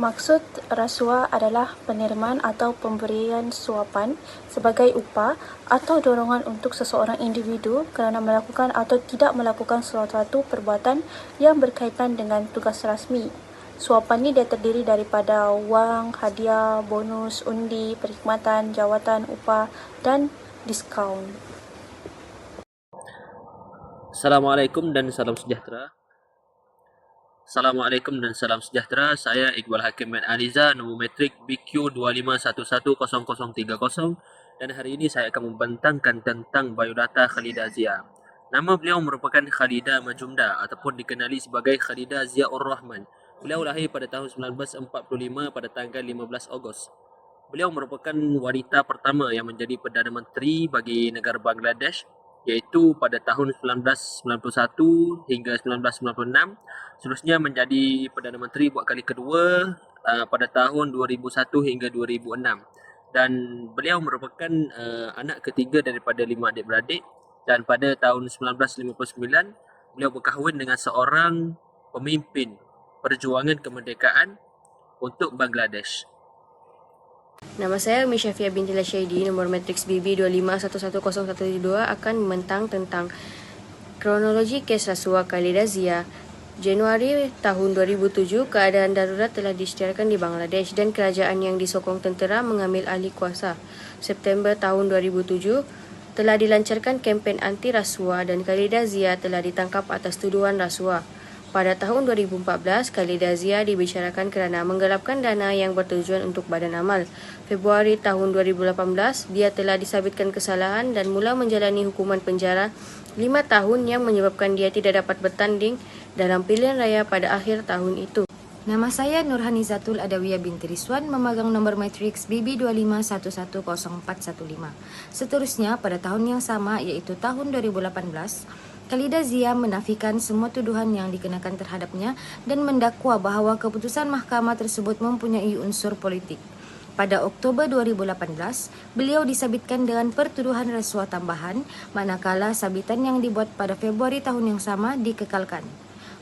Maksud rasuah adalah penerimaan atau pemberian suapan sebagai upah atau dorongan untuk seseorang individu kerana melakukan atau tidak melakukan suatu perbuatan yang berkaitan dengan tugas rasmi. Suapan ini dia terdiri daripada wang, hadiah, bonus, undi, perkhidmatan, jawatan, upah dan diskaun. Assalamualaikum dan salam sejahtera. Saya Iqbal Hakim bin Aliza, nombor metrik BQ25110030 dan hari ini saya akan membentangkan tentang biodata Khalidah Zia. Nama beliau merupakan Khalidah Majumda ataupun dikenali sebagai Khalidah Ziaur Rahman. Beliau lahir pada tahun 1945 pada tanggal 15 Ogos. Beliau merupakan wanita pertama yang menjadi Perdana Menteri bagi negara Bangladesh, iaitu pada tahun 1991 hingga 1996. Seterusnya menjadi Perdana Menteri buat kali kedua pada tahun 2001 hingga 2006. Dan beliau merupakan anak ketiga daripada 5 adik-beradik, dan pada tahun 1959 beliau berkahwin dengan seorang pemimpin perjuangan kemerdekaan untuk Bangladesh. Nama saya Umi Syafiah binti Lasyaidi, nombor matriks BB25110012 akan membentang tentang kronologi kes rasuah Khalidah Zia. Januari tahun 2007, keadaan darurat telah disediakan di Bangladesh dan kerajaan yang disokong tentera mengambil alih kuasa. September tahun 2007, telah dilancarkan kempen anti rasuah dan Khalidah Zia telah ditangkap atas tuduhan rasuah. Pada tahun 2014, Khalidah Zia dibicarakan kerana menggelapkan dana yang bertujuan untuk badan amal. Februari tahun 2018, dia telah disabitkan kesalahan dan mula menjalani hukuman penjara 5 tahun yang menyebabkan dia tidak dapat bertanding dalam pilihan raya pada akhir tahun itu. Nama saya Nurhanizatul Adawiyah binti Rizwan, memegang nombor matriks BB25110415. Seterusnya, pada tahun yang sama iaitu tahun 2018, Khalidah Zia menafikan semua tuduhan yang dikenakan terhadapnya dan mendakwa bahawa keputusan mahkamah tersebut mempunyai unsur politik. Pada Oktober 2018, beliau disabitkan dengan pertuduhan rasuah tambahan, manakala sabitan yang dibuat pada Februari tahun yang sama dikekalkan.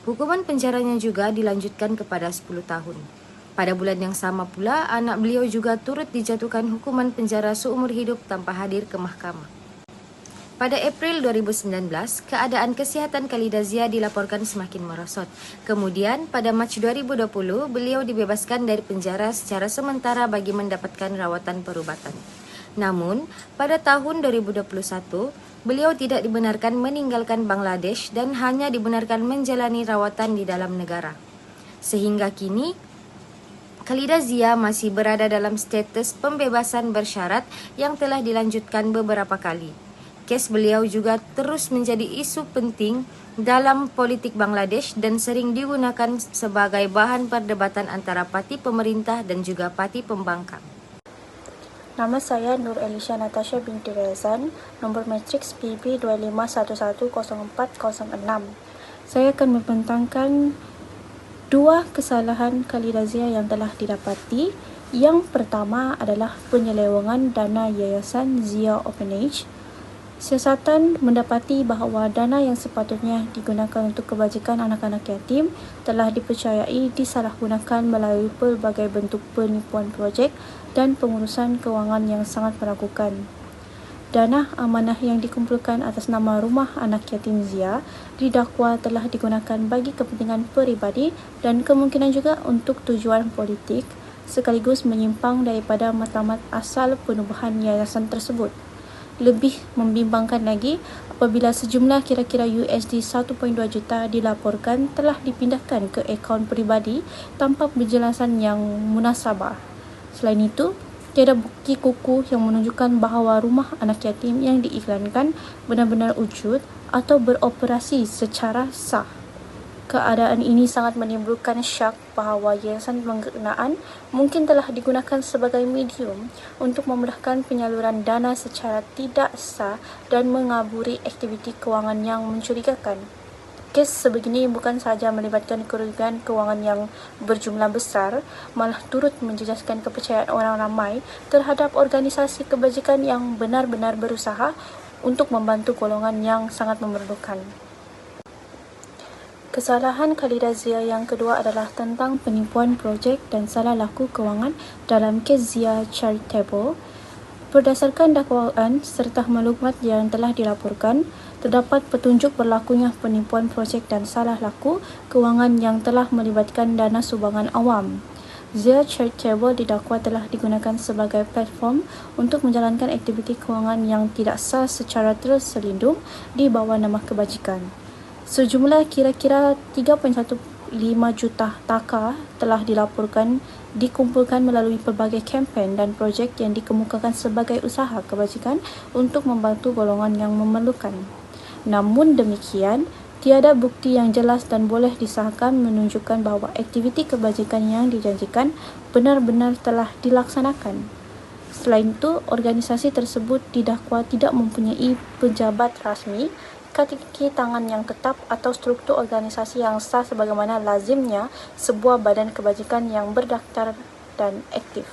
Hukuman penjaranya juga dilanjutkan kepada 10 tahun. Pada bulan yang sama pula, anak beliau juga turut dijatuhkan hukuman penjara seumur hidup tanpa hadir ke mahkamah. Pada April 2019, keadaan kesihatan Khalidah Zia dilaporkan semakin merosot. Kemudian, pada Mac 2020, beliau dibebaskan dari penjara secara sementara bagi mendapatkan rawatan perubatan. Namun, pada tahun 2021, beliau tidak dibenarkan meninggalkan Bangladesh dan hanya dibenarkan menjalani rawatan di dalam negara. Sehingga kini, Khalidah Zia masih berada dalam status pembebasan bersyarat yang telah dilanjutkan beberapa kali. Kes beliau juga terus menjadi isu penting dalam politik Bangladesh dan sering digunakan sebagai bahan perdebatan antara parti pemerintah dan juga parti pembangkang. Nama saya Nur Elisha Natasha binti Rezan, nombor matriks BB25110406. Saya akan membentangkan 2 kesalahan Khalidah Zia yang telah didapati. Yang pertama adalah penyelewengan dana Yayasan Zia Orphanage. Siasatan mendapati bahawa dana yang sepatutnya digunakan untuk kebajikan anak-anak yatim telah dipercayai disalahgunakan melalui pelbagai bentuk penipuan projek dan pengurusan kewangan yang sangat meragukan. Dana amanah yang dikumpulkan atas nama Rumah Anak Yatim Zia didakwa telah digunakan bagi kepentingan peribadi dan kemungkinan juga untuk tujuan politik, sekaligus menyimpang daripada matlamat asal penubuhan yayasan tersebut. Lebih membimbangkan lagi apabila sejumlah kira-kira USD 1.2 juta dilaporkan telah dipindahkan ke akaun peribadi tanpa penjelasan yang munasabah. Selain itu, tiada bukti kukuh yang menunjukkan bahawa rumah anak yatim yang diiklankan benar-benar wujud atau beroperasi secara sah. Keadaan ini sangat menimbulkan syak bahawa yayasan berkenaan mungkin telah digunakan sebagai medium untuk memudahkan penyaluran dana secara tidak sah dan mengaburi aktiviti kewangan yang mencurigakan. Kes sebegini bukan sahaja melibatkan kerugian kewangan yang berjumlah besar, malah turut menjejaskan kepercayaan orang ramai terhadap organisasi kebajikan yang benar-benar berusaha untuk membantu golongan yang sangat memerlukan. Kesalahan Khalidah Zia yang kedua adalah tentang penipuan projek dan salah laku kewangan dalam kes Zia Charitable. Berdasarkan dakwaan serta maklumat yang telah dilaporkan, terdapat petunjuk berlakunya penipuan projek dan salah laku kewangan yang telah melibatkan dana sumbangan awam. Zia Charitable didakwa telah digunakan sebagai platform untuk menjalankan aktiviti kewangan yang tidak sah secara terselindung di bawah nama kebajikan. Sejumlah kira-kira 3.15 juta taka telah dilaporkan dikumpulkan melalui pelbagai kempen dan projek yang dikemukakan sebagai usaha kebajikan untuk membantu golongan yang memerlukan. Namun demikian, tiada bukti yang jelas dan boleh disahkan menunjukkan bahawa aktiviti kebajikan yang dijanjikan benar-benar telah dilaksanakan. Selain itu, organisasi tersebut didakwa tidak mempunyai pejabat rasmi, kaki tangan yang tetap atau struktur organisasi yang sah sebagaimana lazimnya sebuah badan kebajikan yang berdaftar dan aktif.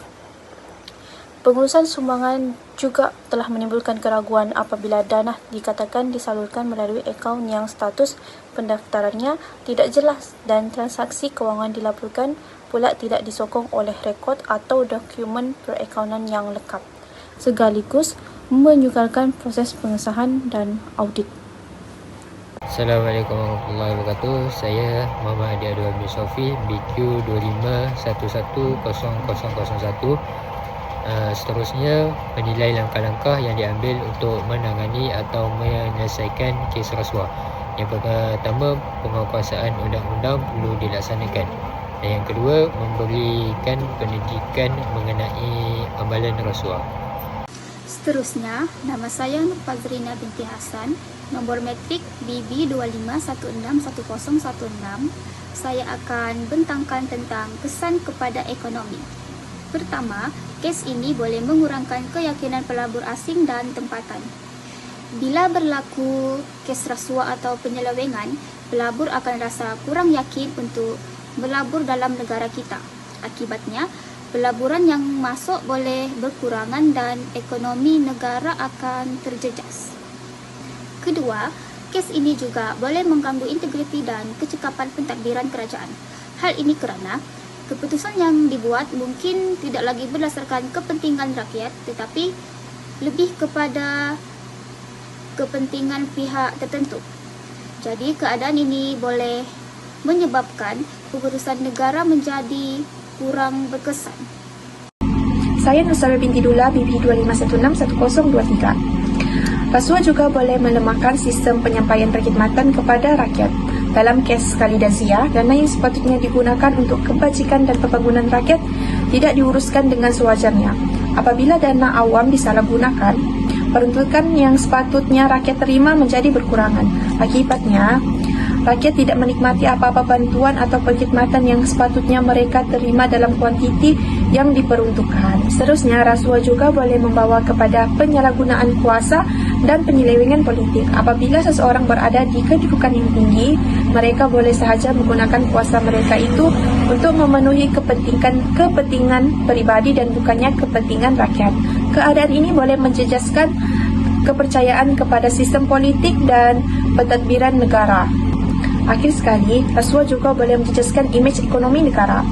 Pengurusan sumbangan juga telah menimbulkan keraguan apabila dana dikatakan disalurkan melalui akaun yang status pendaftarannya tidak jelas dan transaksi kewangan dilaporkan pula tidak disokong oleh rekod atau dokumen perakaunan yang lengkap, sekaligus menyukarkan proses pengesahan dan audit. Assalamualaikum warahmatullahi wabarakatuh. Saya Muhammad Adi Adul bin Sofi, BQ 25110001. Seterusnya, menilai langkah-langkah yang diambil untuk menangani atau menyelesaikan kes rasuah. Yang pertama, penguatkuasaan undang-undang perlu dilaksanakan. Dan yang kedua, memberikan pendidikan mengenai amalan rasuah. Seterusnya, nama saya Nur Fazrina binti Hasan, nombor metrik BB 25161016. Saya akan bentangkan tentang kesan kepada ekonomi. Pertama, kes ini boleh mengurangkan keyakinan pelabur asing dan tempatan. Bila berlaku kes rasuah atau penyelewengan, pelabur akan rasa kurang yakin untuk melabur dalam negara kita. Akibatnya, pelaburan yang masuk boleh berkurangan dan ekonomi negara akan terjejas. Kedua, kes ini juga boleh mengganggu integriti dan kecekapan pentadbiran kerajaan. Hal ini kerana keputusan yang dibuat mungkin tidak lagi berdasarkan kepentingan rakyat tetapi lebih kepada kepentingan pihak tertentu. Jadi keadaan ini boleh menyebabkan keputusan negara menjadi kurang berkesan. Saya Nusara binti Dula, BB 25161023. Rasuah juga boleh melemahkan sistem penyampaian perkhidmatan kepada rakyat. Dalam kes Khalidah Zia, dana yang sepatutnya digunakan untuk kebajikan dan pembangunan rakyat tidak diuruskan dengan sewajarnya. Apabila dana awam disalahgunakan, peruntukan yang sepatutnya rakyat terima menjadi berkurangan. Akibatnya, rakyat tidak menikmati apa-apa bantuan atau perkhidmatan yang sepatutnya mereka terima dalam kuantiti yang diperuntukkan. Seterusnya, rasuah juga boleh membawa kepada penyalahgunaan kuasa dan penyelewengan politik. Apabila seseorang berada di kedudukan yang tinggi, mereka boleh sahaja menggunakan kuasa mereka itu untuk memenuhi kepentingan pribadi dan bukannya kepentingan rakyat. Keadaan ini boleh menjejaskan kepercayaan kepada sistem politik dan pentadbiran negara. Akhir sekali, rasuah juga boleh menjejaskan imej ekonomi negara.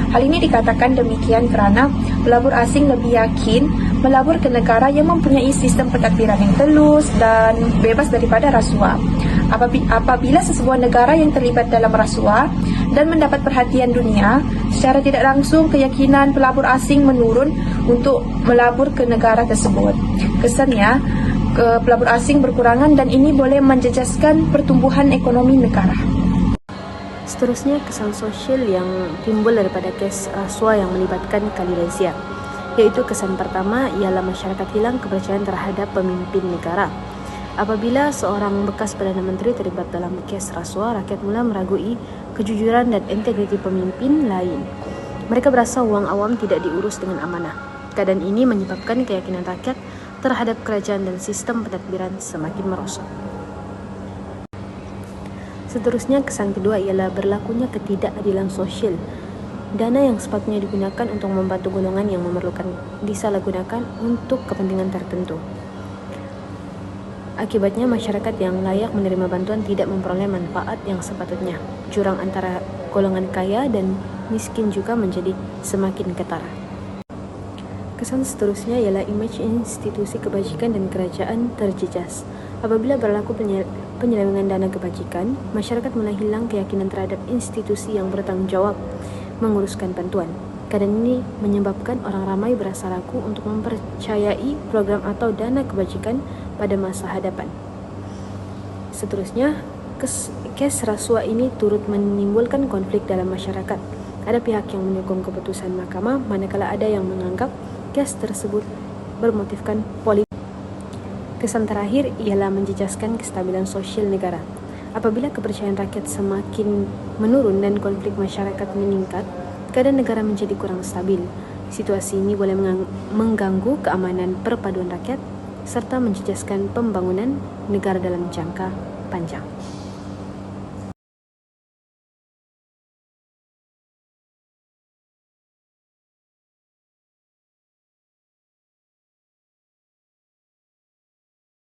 Hal ini dikatakan demikian kerana pelabur asing lebih yakin melabur ke negara yang mempunyai sistem pentadbiran yang telus dan bebas daripada rasuah. Apabila sesebuah negara yang terlibat dalam rasuah dan mendapat perhatian dunia, secara tidak langsung keyakinan pelabur asing menurun untuk melabur ke negara tersebut. Kesannya, pelabur asing berkurangan dan ini boleh menjejaskan pertumbuhan ekonomi negara. Seterusnya, kesan sosial yang timbul daripada kes rasuah yang melibatkan Khalidah Zia, iaitu kesan pertama ialah masyarakat hilang kepercayaan terhadap pemimpin negara. Apabila seorang bekas Perdana Menteri terlibat dalam kes rasuah, rakyat mula meragui kejujuran dan integriti pemimpin lain. Mereka berasa wang awam tidak diurus dengan amanah. Keadaan ini menyebabkan keyakinan rakyat terhadap kerajaan dan sistem pentadbiran semakin merosot. Seterusnya, kesan kedua ialah berlakunya ketidakadilan sosial. Dana yang sepatutnya digunakan untuk membantu golongan yang memerlukan disalahgunakan untuk kepentingan tertentu. Akibatnya, masyarakat yang layak menerima bantuan tidak memperoleh manfaat yang sepatutnya. jurang antara golongan kaya dan miskin juga menjadi semakin ketara. Kesan seterusnya ialah image institusi kebajikan dan kerajaan terjejas. Apabila berlaku penyelewengan dana kebajikan, masyarakat mulai hilang keyakinan terhadap institusi yang bertanggung jawab menguruskan bantuan. Keadaan ini menyebabkan orang ramai berasa ragu untuk mempercayai program atau dana kebajikan pada masa hadapan. Seterusnya, kes rasuah ini turut menimbulkan konflik dalam masyarakat. Ada pihak yang mendukung keputusan mahkamah, manakala ada yang menganggap kes tersebut bermotifkan politik. Kesan terakhir ialah menjejaskan kestabilan sosial negara. Apabila kepercayaan rakyat semakin menurun dan konflik masyarakat meningkat, keadaan negara menjadi kurang stabil. Situasi ini boleh mengganggu keamanan perpaduan rakyat serta menjejaskan pembangunan negara dalam jangka panjang.